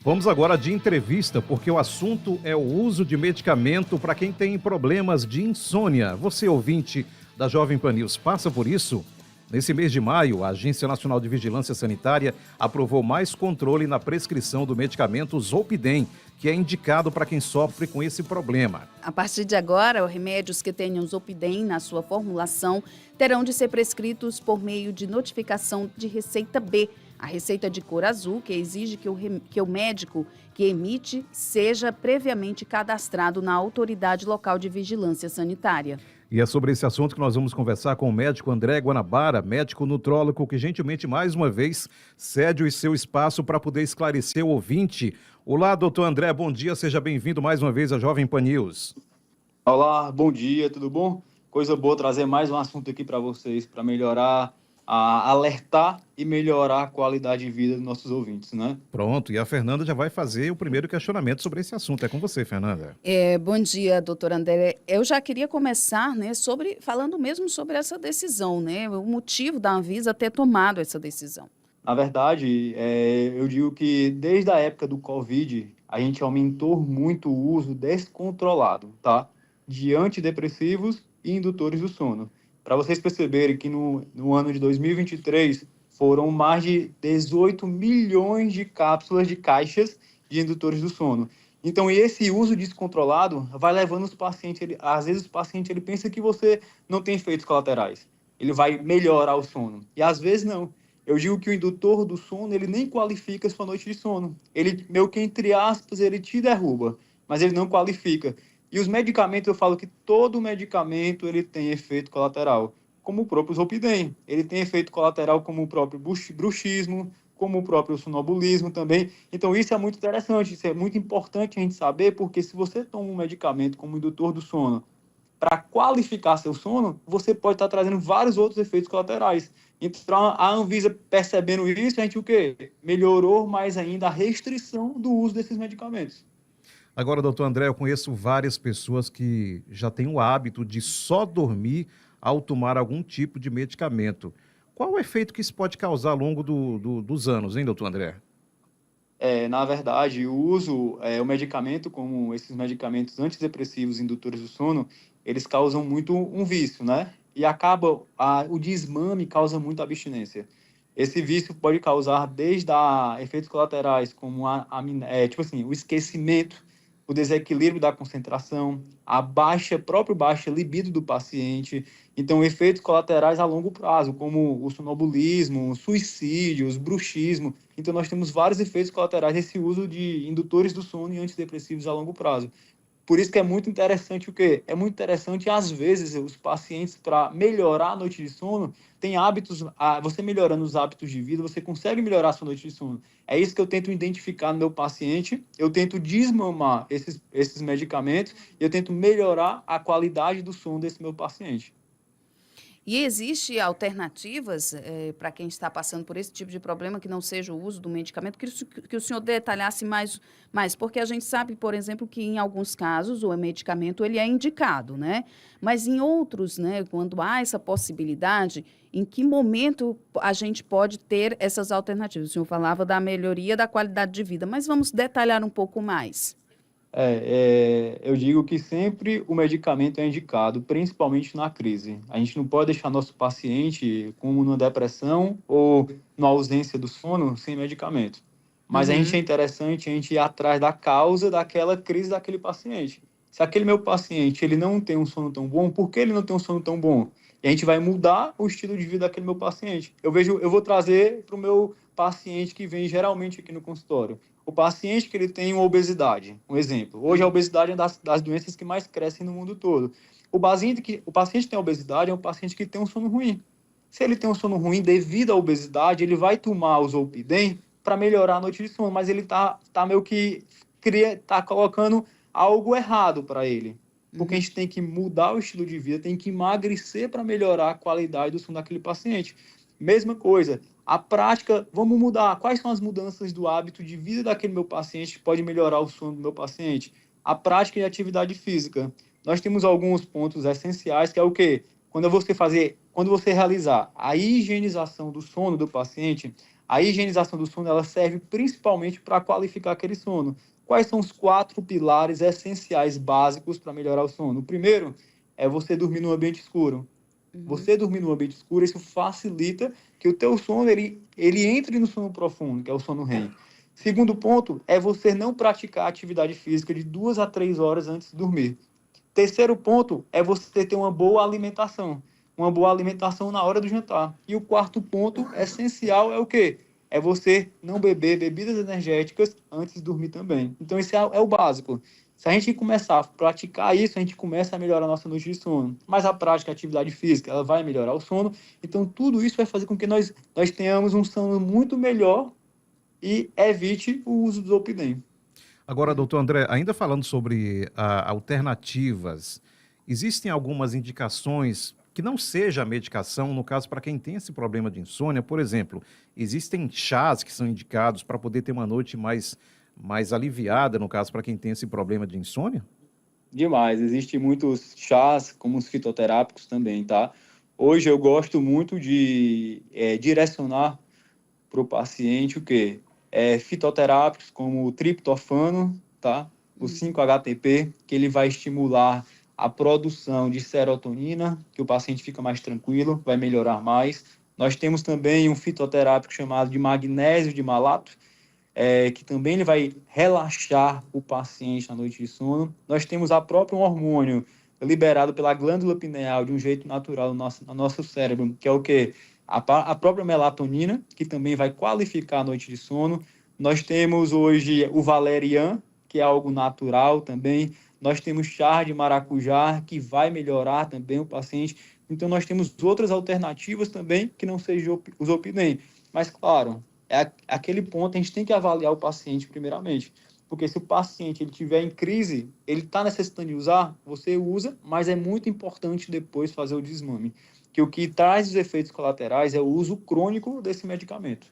Vamos agora de entrevista, porque o assunto é o uso de medicamento para quem tem problemas de insônia. Você, ouvinte da Jovem Pan News, passa por isso? Nesse mês de maio, a Agência Nacional de Vigilância Sanitária aprovou mais controle na prescrição do medicamento Zolpidem, que é indicado para quem sofre com esse problema. A partir de agora, os remédios que tenham Zolpidem na sua formulação terão de ser prescritos por meio de notificação de receita B, a receita de cor azul, que exige que o médico que emite seja previamente cadastrado na Autoridade Local de Vigilância Sanitária. E é sobre esse assunto que nós vamos conversar com o médico André Guanabara, médico nutrólogo, que gentilmente, mais uma vez, cede o seu espaço para poder esclarecer o ouvinte. Olá, doutor André, bom dia, seja bem-vindo mais uma vez à Jovem Pan News. Olá, bom dia, tudo bom? Coisa boa trazer mais um assunto aqui para vocês, para melhorar, alertar e melhorar a qualidade de vida dos nossos ouvintes, né? Pronto, e a Fernanda já vai fazer o primeiro questionamento sobre esse assunto. É com você, Fernanda. Bom dia, doutor André. Eu já queria começar, falando mesmo sobre essa decisão, né? O motivo da Anvisa ter tomado essa decisão. Na verdade, eu digo que desde a época do Covid, a gente aumentou muito o uso descontrolado, tá? De antidepressivos e indutores do sono. Para vocês perceberem que no ano de 2023 foram mais de 18 milhões de cápsulas de caixas de indutores do sono. Então, esse uso descontrolado vai levando os pacientes, às vezes o paciente ele pensa que você não tem efeitos colaterais, ele vai melhorar o sono, e às vezes não. Eu digo que o indutor do sono, ele nem qualifica a sua noite de sono. Ele, meio que entre aspas, ele te derruba, mas ele não qualifica. E os medicamentos, eu falo que todo medicamento ele tem efeito colateral, como o próprio Zolpidem. Ele tem efeito colateral como o próprio bruxismo, como o próprio sonambulismo também. Então isso é muito interessante, isso é muito importante a gente saber, porque se você toma um medicamento como indutor do sono para qualificar seu sono, você pode estar trazendo vários outros efeitos colaterais. Então a Anvisa, percebendo isso, a gente o quê? Melhorou mais ainda a restrição do uso desses medicamentos. Agora, doutor André, eu conheço várias pessoas que já têm o hábito de só dormir ao tomar algum tipo de medicamento. Qual o efeito que isso pode causar ao longo dos anos, hein, doutor André? Na verdade, o medicamento, como esses medicamentos antidepressivos indutores do sono, eles causam muito um vício, né? E o desmame causa muita abstinência. Esse vício pode causar desde efeitos colaterais, como o esquecimento, o desequilíbrio da concentração, a baixa libido do paciente. Então, efeitos colaterais a longo prazo, como o sonambulismo, suicídios, bruxismo. Então, nós temos vários efeitos colaterais desse uso de indutores do sono e antidepressivos a longo prazo. Por isso que é muito interessante o quê? É muito interessante, às vezes, os pacientes, para melhorar a noite de sono, têm hábitos, você melhorando os hábitos de vida, você consegue melhorar a sua noite de sono. É isso que eu tento identificar no meu paciente, eu tento desmamar esses medicamentos e eu tento melhorar a qualidade do sono desse meu paciente. E existe alternativas para quem está passando por esse tipo de problema que não seja o uso do medicamento? Que o senhor detalhasse mais, porque a gente sabe, por exemplo, que em alguns casos o medicamento ele é indicado, né? Mas em outros, né, quando há essa possibilidade, em que momento a gente pode ter essas alternativas? O senhor falava da melhoria da qualidade de vida, mas vamos detalhar um pouco mais. Eu digo que sempre o medicamento é indicado, principalmente na crise. A gente não pode deixar nosso paciente como numa depressão ou na ausência do sono sem medicamento. Mas a gente é interessante a gente ir atrás da causa daquela crise daquele paciente. Se aquele meu paciente ele não tem um sono tão bom, por que ele não tem um sono tão bom? E a gente vai mudar o estilo de vida daquele meu paciente. Eu vou trazer para o meu paciente que vem geralmente aqui no consultório. O paciente que ele tem uma obesidade, um exemplo. Hoje a obesidade é das doenças que mais crescem no mundo todo. O paciente que tem obesidade é um paciente que tem um sono ruim. Se ele tem um sono ruim devido à obesidade, ele vai tomar o Zolpidem para melhorar a noite de sono, mas ele tá meio que colocando algo errado para ele. Porque a gente tem que mudar o estilo de vida, tem que emagrecer para melhorar a qualidade do sono daquele paciente. Mesma coisa, a prática, vamos mudar. Quais são as mudanças do hábito de vida daquele meu paciente que pode melhorar o sono do meu paciente? A prática de atividade física. Nós temos alguns pontos essenciais, que é o quê? Quando você realizar a higienização do sono do paciente, A higienização do sono ela serve principalmente para qualificar aquele sono. Quais são os 4 pilares essenciais básicos para melhorar o sono? O primeiro é você dormir num ambiente escuro. Você dormir num ambiente escuro, isso facilita que o teu sono ele entre no sono profundo, que é o sono REM. Segundo ponto é você não praticar atividade física de 2 a 3 horas antes de dormir. Terceiro ponto é você ter uma boa alimentação na hora do jantar. E o quarto ponto essencial é o quê? É você não beber bebidas energéticas antes de dormir também. Então, esse é o básico. Se a gente começar a praticar isso, a gente começa a melhorar a nossa noite de sono. Mas a prática, a atividade física, ela vai melhorar o sono. Então, tudo isso vai fazer com que nós tenhamos um sono muito melhor e evite o uso do Zolpidem. Agora, doutor André, ainda falando sobre alternativas, existem algumas indicações que não seja a medicação, no caso, para quem tem esse problema de insônia? Por exemplo, existem chás que são indicados para poder ter uma noite mais aliviada, no caso, para quem tem esse problema de insônia? Demais, existem muitos chás, como os fitoterápicos também, tá? Hoje eu gosto muito de direcionar para o paciente o quê? Fitoterápicos como o triptofano, tá? O 5-HTP, que ele vai estimular a produção de serotonina, que o paciente fica mais tranquilo, vai melhorar mais. Nós temos também um fitoterápico chamado de magnésio de malato, que também ele vai relaxar o paciente na noite de sono. Nós temos a própria hormônio liberado pela glândula pineal de um jeito natural no nosso cérebro, que é o quê? A própria melatonina, que também vai qualificar a noite de sono. Nós temos hoje o valerian, que é algo natural também. Nós temos chá de maracujá, que vai melhorar também o paciente. Então, nós temos outras alternativas também, que não sejam o Zolpidem. Mas, claro, aquele ponto, a gente tem que avaliar o paciente primeiramente. Porque se o paciente ele estiver em crise, ele está necessitando de usar, você usa, mas é muito importante depois fazer o desmame. Que o que traz os efeitos colaterais é o uso crônico desse medicamento.